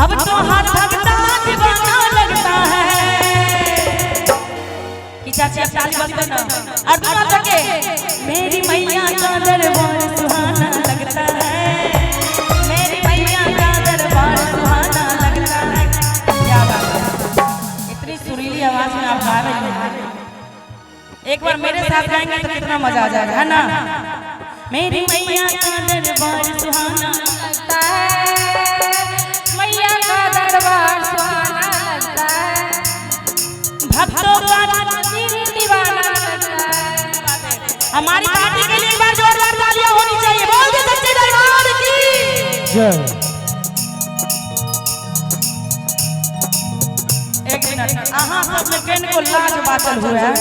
अब तो हर भगता दीवाना लगता है कि चाचा ताली बजते ना और दुआ सके मेरी मैया का दरबार सुहाना लगता है, मेरी मैया का दरबार सुहाना लगता है। क्या बात है, इतनी सुरीली आवाज में आप गा रही हैं। एक बार मेरे साथ गाएंगे तो कितना मजा आ जाएगा, है ना। मेरी मैया का दरबार सुहाना लगता है, मैया का दरबार सुहाना लगता है, भक्तों का दिल दीवाना लगता है। हमारी पार्टी के लिए एक बार जोरदार तालियां होनी चाहिए। बोल दे सच्चे दरबार की जय। एक मिनट, आहा सब में केन को लाज बातल हुआ है,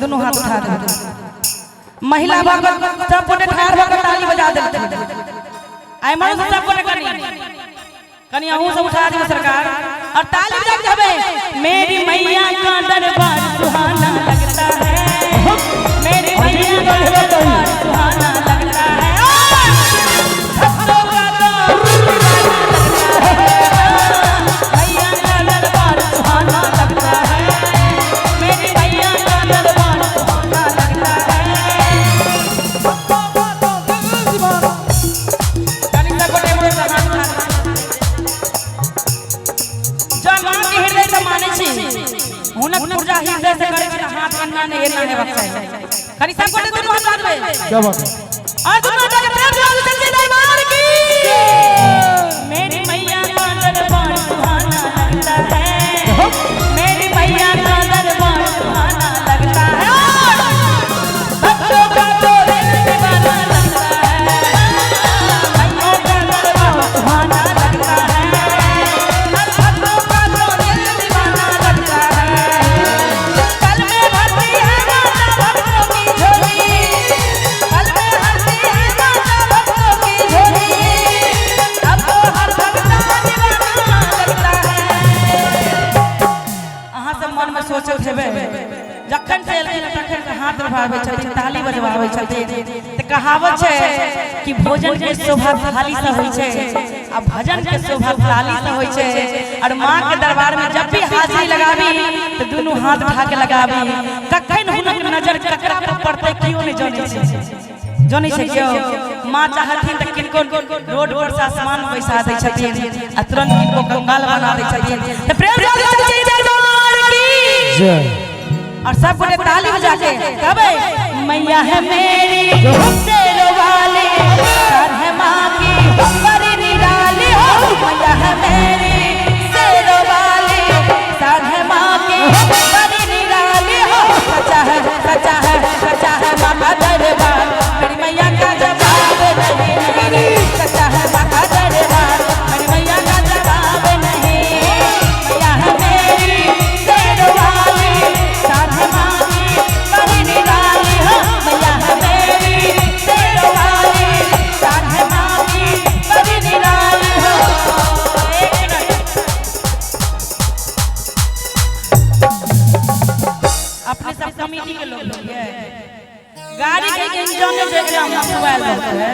दोनों हाथ उठा दे। महिला भगत सब कोने ठार भगत ताली बजा दे। आई मन सब कोने कनी आहू सब उठा दे सरकार और ताली बजा देबे। मेरी मैया का दरबार सुहाना लगता है, मेरी मैया का दरबार सुहाना लगता है, भक्तों का मैया का दरबार सुहाना लगता है, मेरी मैया का दरबार सुहाना लगता है। ऊर्जा हृदय से करे कि हाथ अन्ना ने एना है वक्त है कनी सब कोटे दोनों हाथ बांध में। क्या बात है, और दोनों जगह प्रेम से सच्चे दरबार की मेरी मैया का दरबार सुहाना लगता है, मेरी मैया का दरबार सुहाना लगता है, भक्तों का तो दिल दीवाना लगता है, मैया का दरबार सुहाना लगता है, भक्तों का तो दिल दीवाना लगता है। जखन से तखन से हाथ बढ़ावे छथिन, ताली बजवावे छथिन। त कहावत है कि भोजन के शोभा थाली से होय छै आ भजन के शोभा ताली से होय छै। और मां के दरबार में जब भी हाजिरी लगाबी तो दोनों हाथ उठा के लगाबी। कखन हुनक नजर ककरा पर पड़ते कियो नहीं जाने छै क्यों। मां चाहथिन त किनको रोड पर से आसमान बैसा दै छथिन आ तुरंत किनको कंगाल बना दै छथिन। त प्रेम से सच्चे दरबार की जय। और सब कोने ताली बजा के कहबे मैया है मेरी शेरों वाली, सर है मां की बड़ी निराली हो। मैया है मेरी शेरों वाली, सर है मां की बड़ी निराली हो। सच्चा है सच्चा है सच्चा है मां का दरबार, मेरी मैया का जवाब नहीं। सच्चा है मां का दरबार, मेरी मैया का जवाब नहीं। मैया है मेरी शेरों वाली, सर है मां की बड़ी निराली हो। मैया है मेरी शेरों वाली, सर है मां की बड़ी निराली हो। अपने सब कमेटी के लोग है। गाड़ी के इंजन में जेकरा मोबाइल रहता है,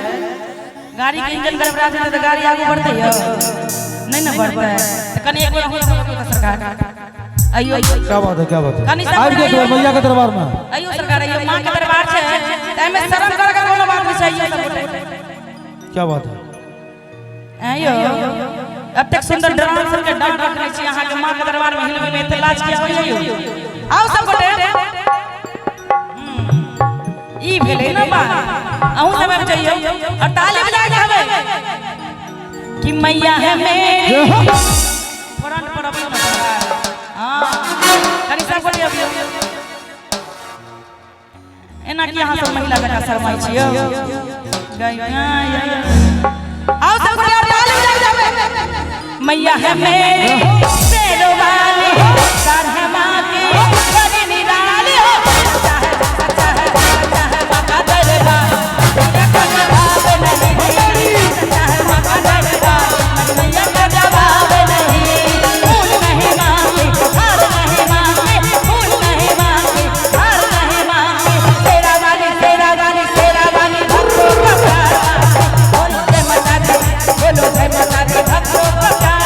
गाड़ी के इंजन गड़बड़ा जाए तो गाड़ी आगे बढ़ते है नहीं ना बढ़ता है। तो कनी एक बार हम सरकार आइयो। क्या बात है, क्या बात है, कनी सब आज के मैया के दरबार में आइयो सरकार आइयो। मां के दरबार से टाइम में शर्म कर के कोनो बात नहीं चाहिए सब। क्या बात है, आइयो अब तक सुंदर डांसर के डांस रखने छी यहां के मां के दरबार में हिलवे में तलाश के आइयो। आओ सब गोटे ई भेले ना बा आहू सब में चाहिए और ताली बजा के हवे कि मैया है मेरी फ्रंट पर अपना हां कनी सब गोटे अभी एना कि यहां सब महिला बेटा शर्माई छियो। आओ सब गोटे ताली बजा के हवे मैया है मेरी शेरों वाली, सर है मां की बड़ी निराली हो। सच्चा है सच्चा है सच्चा है मां का दरबार, मैया का जवाब नहीं। सच्चा है मां का दरबार, मैया का जवाब नहीं। फूल नहीं मांगे हार नहीं मांगे, फूल नहीं मांगे हार नहीं मांगे। तेरा वाली तेरा वाली तेरा वाली भक्तों का प्यार, बोलो जय माता दी, बोलो जय माता दी, भक्तों का प्यार।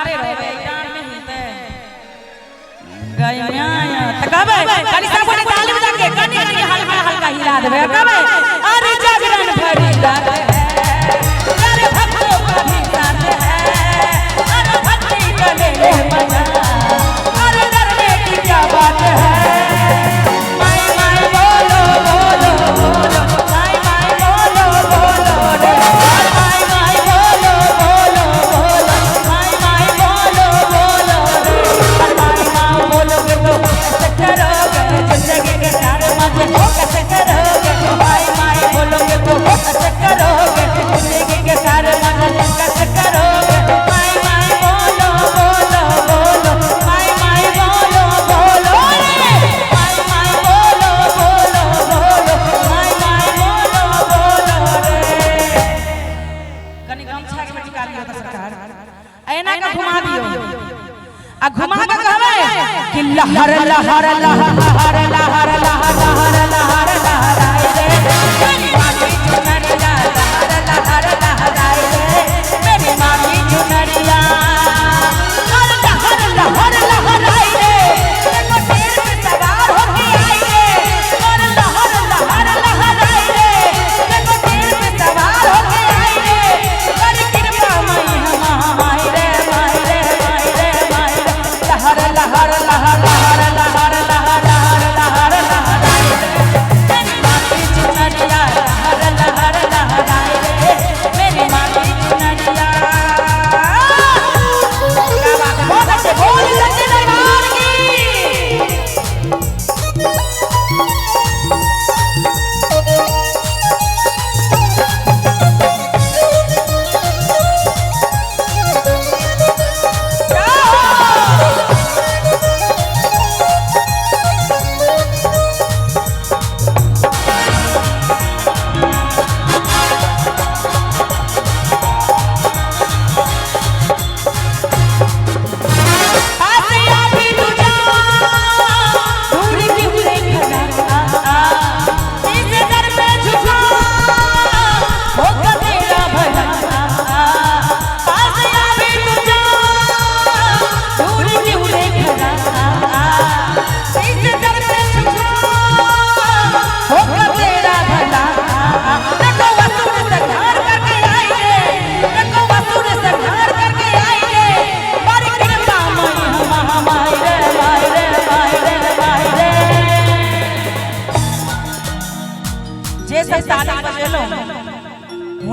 खड़े रहोगे जान में हिलते गया तकबे खाली सब ने ताली बजा के कनी कनी हल्का हल्का हिला देबे कबे अरे जागरण भरी रात है अरे भक्तों का भी साथ है अरे भक्ति का ले ले मजा अरे डरने की क्या बात है माय माय बोलो बोलो बोलो माय माय बोलो बोलो रे माय माय बोलो बोलो बोलो माय माय बोलो बोलो रे माय माय बोलोगे तो कैसे करोगे जिंदगी के सारे मजे कैसे करोगे माय माय बोलोगे तो कैसे करोगे जिंदगी के सारे मजे कैसे करोगे माय माय बोलो बोलो बोलो माय माय बोलो बोलो रे माय माय बोलो बोलो बोलो माय माय बोलो बोलो रे कनी गमछा के निकाल लियो त सरकार ऐना का घुमा दियो आ घुमा के कहबे कि लहर लहर लहर लहर लहर लहर लहर लहराए रे मेरी माटी चुनरिया लहर लहर लहराए रे मेरी माटी चुनरिया लहर लहर लहर लहराए रे देखो शेर पे सवार होके आई रे और लहर लहर लहराए रे देखो शेर पे सवार होके आई रे कर कृपा मई हमारी रे माई रे माई रे माई रे लहर लहर लहर लहर लहर लहर लहर लहर लहराए रे मेरी माटी चुनरिया लहर लहर लहराए रे मेरी माटी चुनरिया क्या बात है बहुत अच्छे बोल सच्चे दरबार की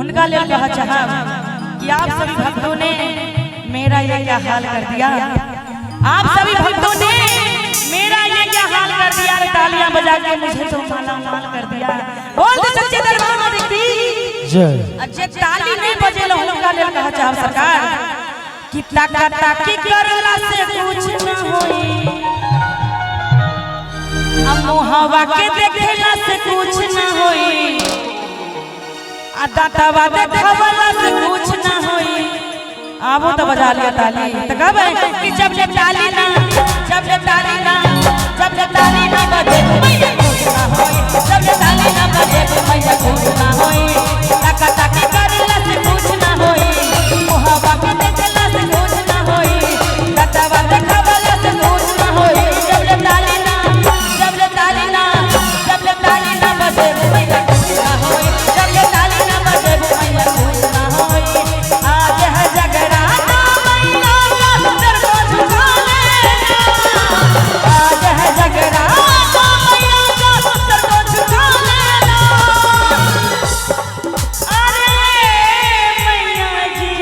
उनका ले कहा चाहब कि आप सभी भक्तों ने मेरा ये क्या हाल कर दिया आप सभी भक्तों ने मेरा ये क्या हाल कर दिया तालियां बजा के मुझे तो माला माल कर दिया बोल दे सच्चे दरबार में देखती जय अच्छे ताली नहीं बजे लो उनका ले कहा चाहब सरकार कि टाका टाकी करला से कुछ न होई अब मोहवा के देखला से कुछ न होई दातावा देखवाला से कुछ ना होई आबो तो बजा लिया ताली त कहबे कि जब ले ताली ना जब ले ताली ना जब ले ताली ना बजे मैया कुछ ना होई जब ले ताली ना बजे मैया कुछ ना होई टाका टाकी करला से कुछ ना होई मोहब्बत के देखला से कुछ ना होई दातावा देखवाला से कुछ ना होई जब ले ताली ना जब ले ताली ना जब ले ताली ना बजे मैया कुछ ना होई जब ले ताली ना बजे मैया कुछ ना होई आज है जगराता मैया का सुंदर को झुका लेना आज है जगराता मैया का सुंदर को झुका लेना अरे मैया जी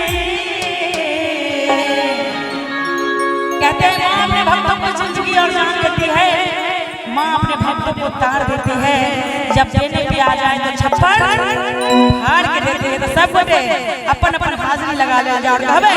कहते हैं माँ अपने भक्तों को जिंदगी और जान देती है माँ अपने भक्तों को तार देती है जब देने पे आ जाए तो छप्पर फाड़ के देते हैं तो सब बटे अपन अपन हाजिरी लगा ले जा और कहबे